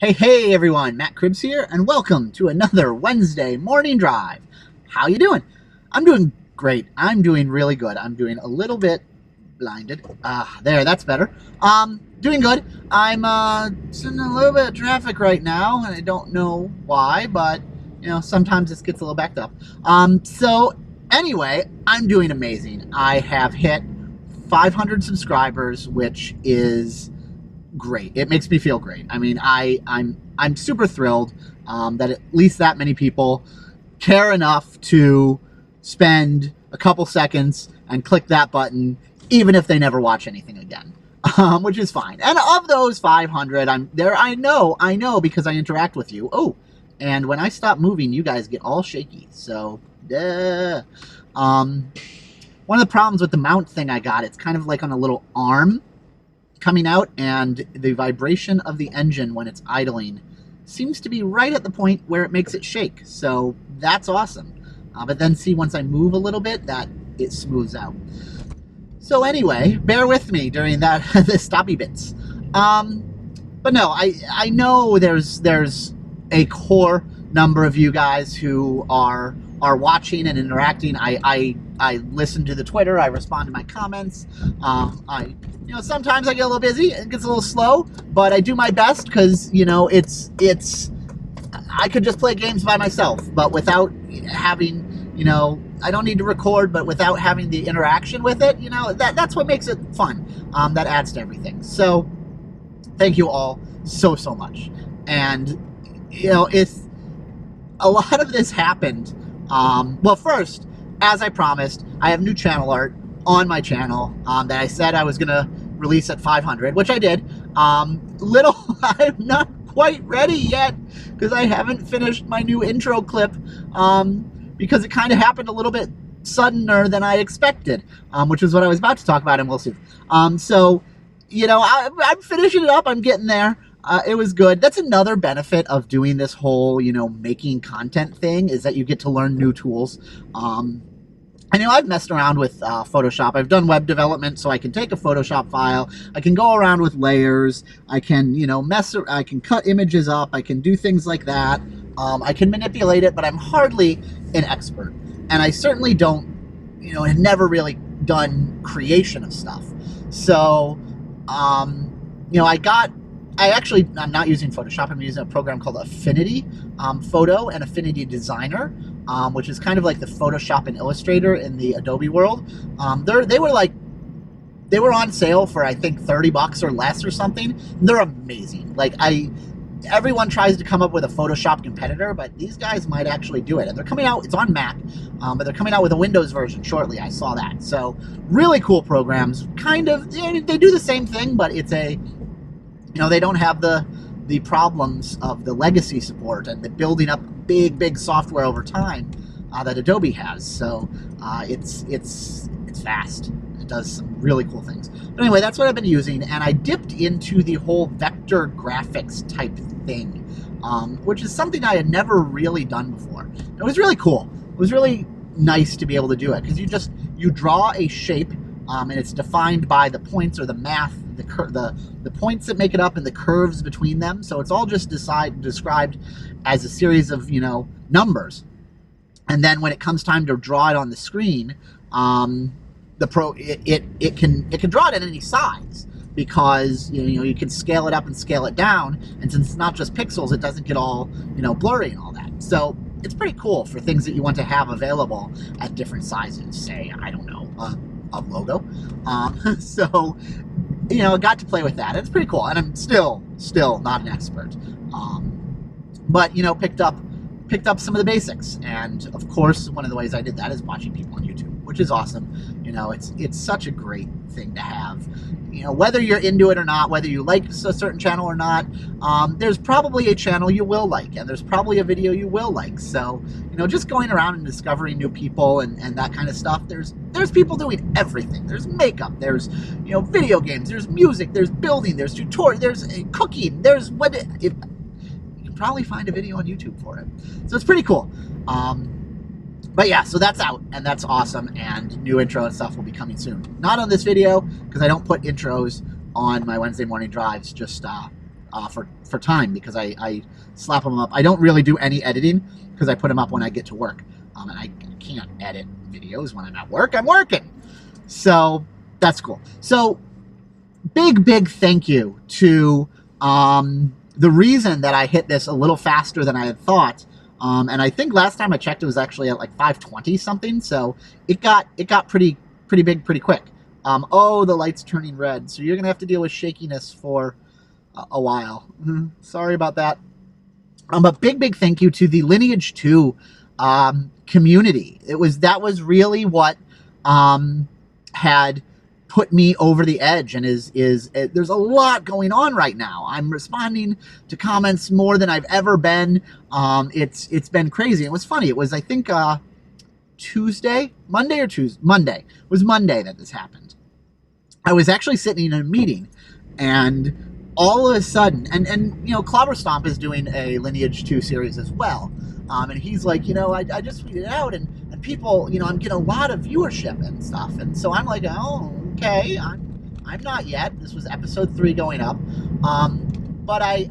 Hey everyone, Matt Cribbs here, and welcome to another Wednesday morning drive. How you doing? I'm doing great. I'm doing really good. I'm doing a little bit blinded. There, that's better. Doing good. I'm sitting in a little bit of traffic right now, and I don't know why, but sometimes this gets a little backed up. So anyway, I'm doing amazing. I have hit 500 subscribers, which is great. It makes me feel great. I mean, I'm super thrilled that at least that many people care enough to spend a couple seconds and click that button, even if they never watch anything again, which is fine. And of those 500, I'm there. I know because I interact with you. Oh, and when I stop moving, you guys get all shaky. So, one of the problems with the mount thing I got, it's kind of like on a little arm coming out, and the vibration of the engine when it's idling seems to be right at the point where it makes it shake. So that's awesome. But then see, once I move a little bit, that it smooths out. So anyway, bear with me during that the stoppy bits. But no, I know there's a core number of you guys who are watching and interacting. I listen to the Twitter. I respond to my comments. Sometimes I get a little busy. It gets a little slow, but I do my best because it's. I could just play games by myself, but without having I don't need to record, but without having the interaction with it, that's what makes it fun. That adds to everything. So thank you all so much. And it's a lot of this happened. Well, first, as I promised, I have new channel art on my channel that I said I was going to release at 500, which I did. I'm not quite ready yet because I haven't finished my new intro clip because it kind of happened a little bit suddener than I expected, which is what I was about to talk about, and we'll see. So, I'm finishing it up. I'm getting there. It was good. That's another benefit of doing this whole, making content thing, is that you get to learn new tools. I've messed around with Photoshop. I've done web development, so I can take a Photoshop file. I can go around with layers. I can, I can cut images up. I can do things like that. I can manipulate it, but I'm hardly an expert. And I certainly don't, have never really done creation of stuff. So, I'm not using Photoshop. I'm using a program called Affinity Photo and Affinity Designer, which is kind of like the Photoshop and Illustrator in the Adobe world. They were on sale for, I think, $30 or less or something. They're amazing. Everyone tries to come up with a Photoshop competitor, but these guys might actually do it. And they're coming out, it's on Mac, but they're coming out with a Windows version shortly. I saw that. So really cool programs. Kind of, they do the same thing, but it's they don't have the problems of the legacy support and the building up big software over time that Adobe has. So it's fast. It does some really cool things. But anyway, that's what I've been using, and I dipped into the whole vector graphics type thing, which is something I had never really done before. It was really cool. It was really nice to be able to do it, because you draw a shape, and it's defined by the points or the math, the points that make it up and the curves between them. So it's all just described as a series of numbers. And then when it comes time to draw it on the screen, it can draw it at any size, because you can scale it up and scale it down. And since it's not just pixels, it doesn't get all blurry and all that. So it's pretty cool for things that you want to have available at different sizes. Say, I don't know, a logo. So I got to play with that. It's pretty cool, and I'm still not an expert, but picked up some of the basics. And of course, one of the ways I did that is watching people on YouTube, which is awesome. It's such a great thing to have. Whether you're into it or not, whether you like a certain channel or not, there's probably a channel you will like, and there's probably a video you will like. So, just going around and discovering new people and that kind of stuff. There's people doing everything. There's makeup, there's, video games, there's music, there's building, there's tutorial, there's cooking, there's you can probably find a video on YouTube for it. So it's pretty cool. But yeah, so that's out, and that's awesome, and new intro and stuff will be coming soon. Not on this video, because I don't put intros on my Wednesday morning drives, just for time, because I slap them up. I don't really do any editing because I put them up when I get to work, and I can't edit videos when I'm at work. I'm working, so that's cool. So big thank you to the reason that I hit this a little faster than I had thought. And I think last time I checked, it was actually at like 520 something. So it got pretty big pretty quick. Oh, the light's turning red, so you're gonna have to deal with shakiness for a while. Sorry about that. But big thank you to the Lineage 2 community. That was really what had put me over the edge, and there's a lot going on right now. I'm responding to comments more than I've ever been. It's been crazy. It was funny. It was, I think, Monday it was Monday that this happened. I was actually sitting in a meeting, and all of a sudden, and you know, Clobber Stomp is doing a Lineage 2 series as well. And he's like, you know, I just tweeted out, and people, you know, I'm getting a lot of viewership and stuff. And so I'm like, oh, okay, I'm not yet. This was episode 3 going up. But I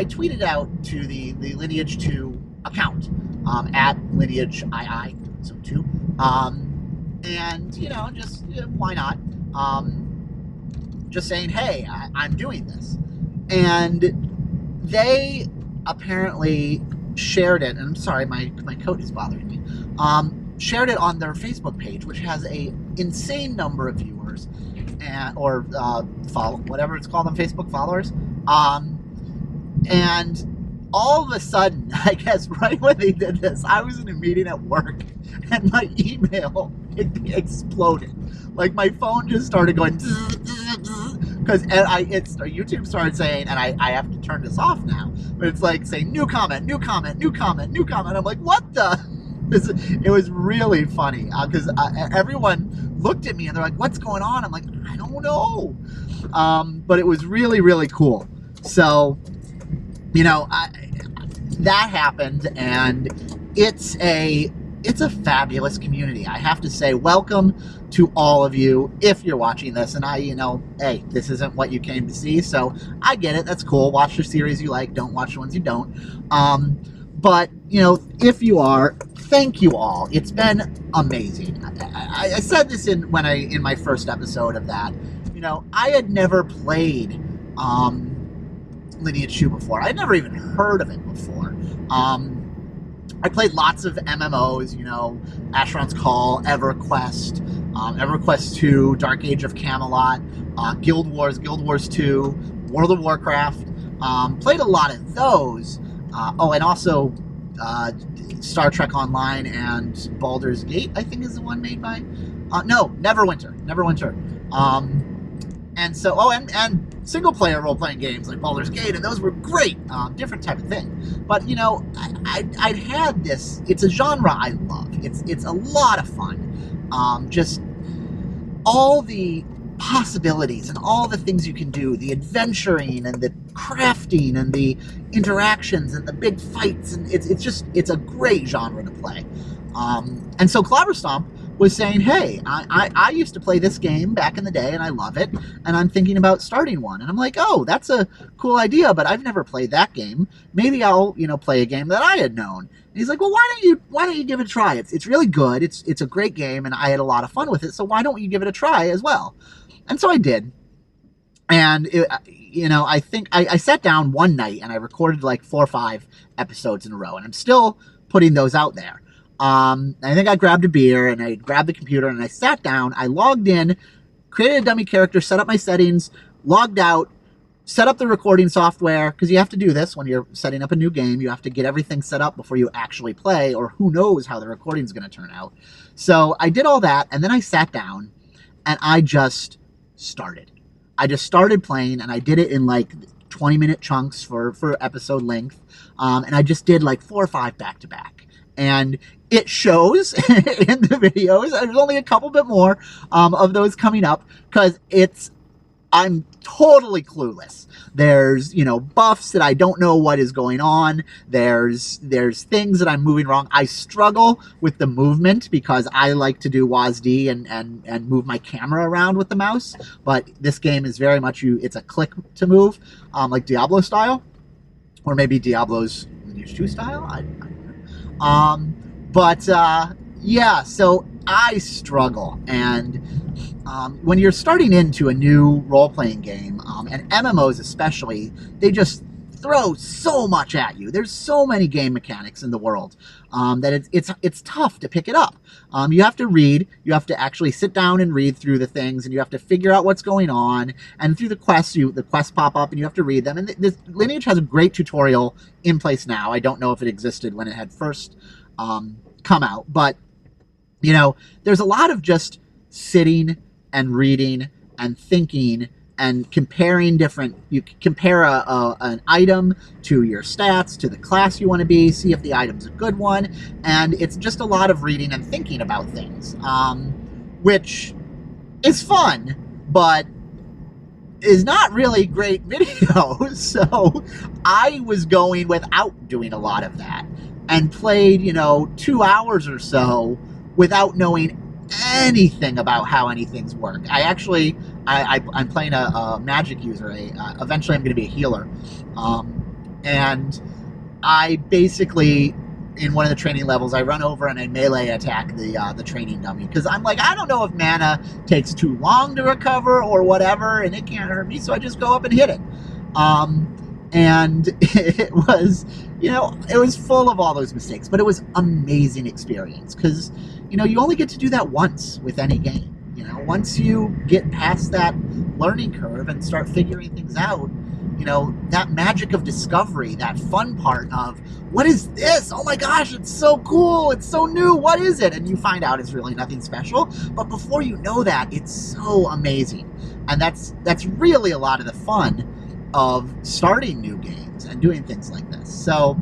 tweeted out to the Lineage 2 account, at Lineage II, so 2. And, you know, just, why not? Just saying, hey, I'm doing this. And they apparently shared it, and I'm sorry, my coat is bothering me, shared it on their Facebook page, which has a insane number of viewers, or whatever it's called on Facebook, followers. And all of a sudden, I guess right when they did this, I was in a meeting at work, and my email exploded. Like, my phone just started going, because YouTube started saying, and I have to turn this off now, but it's like saying new comment. I'm like, what the? It was really funny, because everyone looked at me and they're like, what's going on? I'm like, I don't know. But it was really cool. So, you know, that happened, and it's a fabulous community. I have to say, welcome to all of you if you're watching this. And hey, this isn't what you came to see, so I get it. That's cool. Watch the series you like. Don't watch the ones you don't. But, you know, if you are, thank you all. It's been amazing. I said this in my first episode of that. You know, I had never played Lineage 2 before. I'd never even heard of it before. I played lots of MMOs, you know, Asheron's Call, EverQuest, EverQuest 2, Dark Age of Camelot, Guild Wars 2, World of Warcraft. Played a lot of those. And also Star Trek Online and Baldur's Gate, I think, is the one made by... Neverwinter. And so, and single-player role-playing games like Baldur's Gate, and those were great, different type of thing. But, you know, I'd had this... It's a genre I love. It's a lot of fun. Just all the possibilities and all the things you can do, the adventuring and the crafting and the interactions and the big fights, and it's a great genre to play. And so Clobber Stomp was saying, hey, I used to play this game back in the day and I love it, and I'm thinking about starting one. And I'm like, oh, that's a cool idea, but I've never played that game. Maybe I'll, you know, play a game that I had known. And he's like, well, why don't you give it a try? It's really good. It's a great game, and I had a lot of fun with it, so why don't you give it a try as well? And so I did. And, you know, I think I sat down one night and I recorded like 4 or 5 episodes in a row, and I'm still putting those out there. I think I grabbed a beer and I grabbed the computer and I sat down, I logged in, created a dummy character, set up my settings, logged out, set up the recording software, because you have to do this when you're setting up a new game. You have to get everything set up before you actually play, or who knows how the recording's going to turn out. So I did all that, and then I sat down and I just started. I just started playing, and I did it in like 20-minute chunks for episode length. And I just did like 4 or 5 back-to-back. And it shows in the videos. There's only a couple bit more of those coming up, because it's I'm totally clueless. There's, buffs that I don't know what is going on. There's things that I'm moving wrong. I struggle with the movement because I like to do WASD and move my camera around with the mouse. But this game is very much it's a click to move, like Diablo style, or maybe Diablo's Lineage 2 style. I don't know. Yeah, so I struggle, and when you're starting into a new role-playing game, and MMOs especially, they just throw so much at you. There's so many game mechanics in the world that it's tough to pick it up. You have to read. You have to actually sit down and read through the things, and you have to figure out what's going on. And through the quests, the quests pop up, and you have to read them. And this Lineage has a great tutorial in place now. I don't know if it existed when it had first come out, but there's a lot of just sitting and reading and thinking and comparing you compare an item to your stats, to the class you want to be, see if the item's a good one, and it's just a lot of reading and thinking about things, which is fun, but is not really great video. So I was going without doing a lot of that and played, 2 hours or so without knowing anything about how anything's work. I'm playing a magic user. Eventually I'm going to be a healer. And I basically, in one of the training levels, I run over and I melee attack the training dummy. Because I'm like, I don't know if mana takes too long to recover or whatever, and it can't hurt me, so I just go up and hit it. And it was, it was full of all those mistakes, but it was amazing experience because, you only get to do that once with any game. Once you get past that learning curve and start figuring things out, that magic of discovery, that fun part of, what is this? Oh my gosh, it's so cool. It's so new. What is it? And you find out it's really nothing special. But before you know that, it's so amazing. And that's really a lot of the fun of starting new games and doing things like this. So,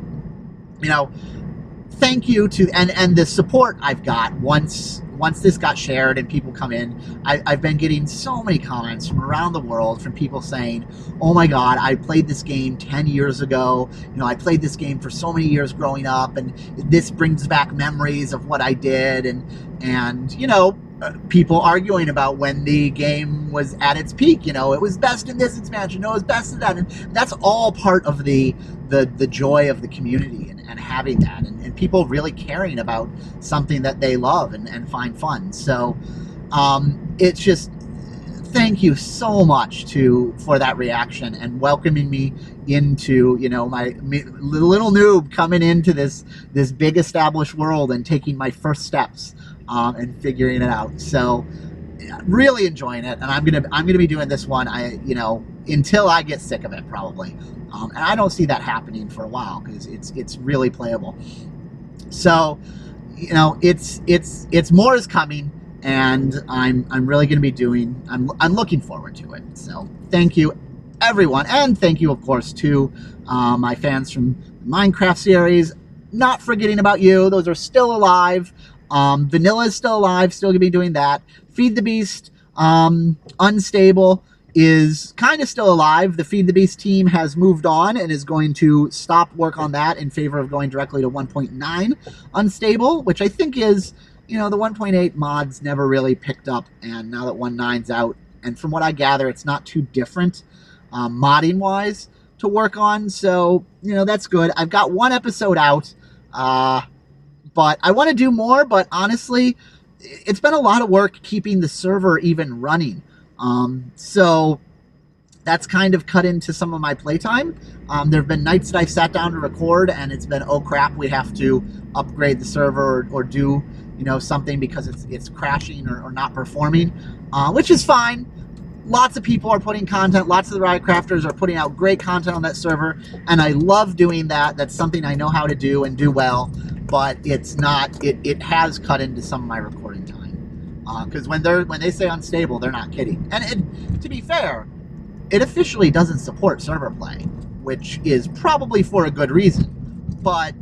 thank you to, and the support I've got once this got shared and people come in, I've been getting so many comments from around the world from people saying, oh my God, I played this game 10 years ago. I played this game for so many years growing up, and this brings back memories of what I did. And people arguing about when the game was at its peak. It was best in this expansion. No, it was best in that. And that's all part of the joy of the community and having that, and people really caring about something that they love and find fun. So it's just, thank you so much for that reaction and welcoming me into, my little noob coming into this big established world and taking my first steps and figuring it out. So really enjoying it, and I'm gonna be doing this one until I get sick of it, probably. And I don't see that happening for a while because it's really playable. So it's more is coming, and I'm really gonna be doing. I'm looking forward to it. So thank you, everyone, and thank you, of course, to my fans from the Minecraft series. Not forgetting about you; those are still alive. Vanilla is still alive, still gonna be doing that. Feed the Beast, Unstable is kind of still alive. The Feed the Beast team has moved on and is going to stop work on that in favor of going directly to 1.9 Unstable, which I think is, the 1.8 mods never really picked up, and now that 1.9's out, and from what I gather, it's not too different modding-wise to work on, so, that's good. I've got one episode out, but I want to do more, but honestly, it's been a lot of work keeping the server even running. So that's kind of cut into some of my playtime. There have been nights that I've sat down to record and it's been, oh crap, we have to upgrade the server or do, something because it's crashing or not performing, which is fine. Lots of people are putting content. Lots of the Ryotcrafters are putting out great content on that server, and I love doing that. That's something I know how to do and do well, but it's not. It has cut into some of my recording time because when they say unstable, they're not kidding. And to be fair, it officially doesn't support server play, which is probably for a good reason. But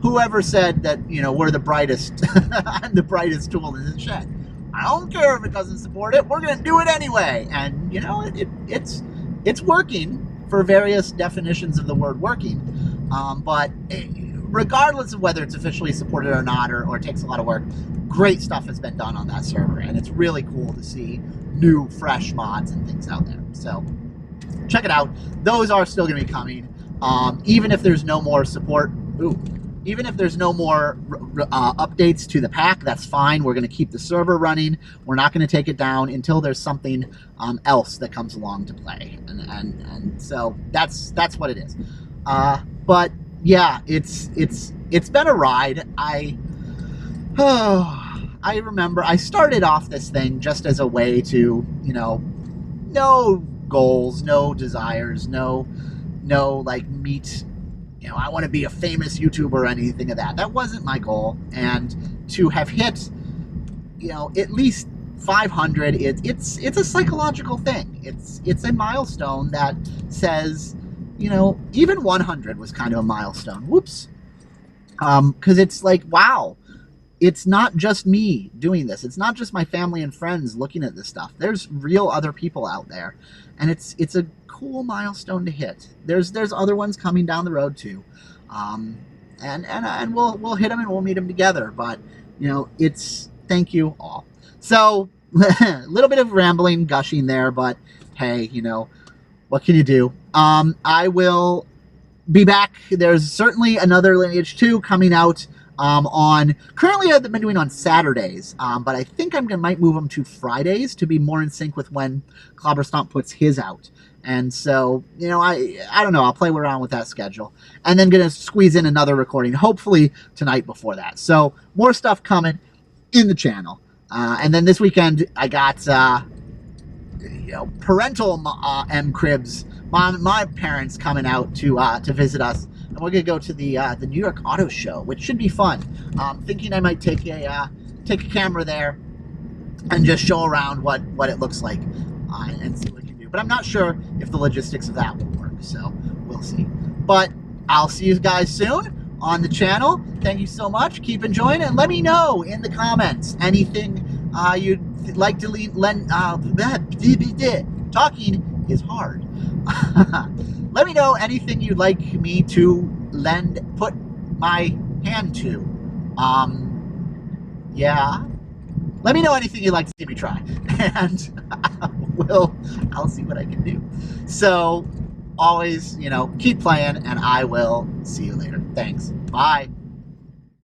whoever said that we're the brightest, I'm the brightest tool in the shed. I don't care if it doesn't support it. We're going to do it anyway. And, you know, it's working for various definitions of the word working. But regardless of whether it's officially supported or not, or takes a lot of work, great stuff has been done on that server. And it's really cool to see new, fresh mods and things out there. So check it out. Those are still going to be coming. Even if there's no more support. Even if there's no more updates to the pack, that's fine. We're going to keep the server running. We're not going to take it down until there's something else that comes along to play. And so that's what it is. But yeah, it's been a ride. I remember I started off this thing just as a way to, you know, no goals, no desires, no like meet. You know, I want to be a famous YouTuber or anything of that. That wasn't my goal. And to have hit, you know, at least 500, it's a psychological thing. It's a milestone that says, you know, even 100 was kind of a milestone. Whoops. Because it's like, wow, it's not just me doing this. It's not just my family and friends looking at this stuff. There's real other people out there, and it's a cool milestone to hit. There's other ones coming down the road too, and we'll hit them and we'll meet them together. But you know, it's thank you all. So a little bit of rambling, gushing there, but hey, you know, what can you do? I will be back. There's certainly another Lineage 2 coming out currently I've been doing on Saturdays, but I think might move them to Fridays to be more in sync with when Clobberstomp puts his out. And so, you know, I don't know, I'll play around with that schedule. And then gonna squeeze in another recording, hopefully tonight before that. So more stuff coming in the channel. And then this weekend I got you know, parental M Cribs, my parents coming out to visit us. And we're gonna go to the New York Auto Show, which should be fun. Thinking I might take a camera there and just show around what it looks like and see what we can do. But I'm not sure if the logistics of that will work, so we'll see. But I'll see you guys soon on the channel. Thank you so much. Keep enjoying it, and let me know in the comments anything you'd like to lend. Talking is hard. Let me know anything you'd like me to put my hand to. Yeah. Let me know anything you'd like to see me try, and I'll see what I can do. So, always, you know, keep playing, and I will see you later. Thanks. Bye.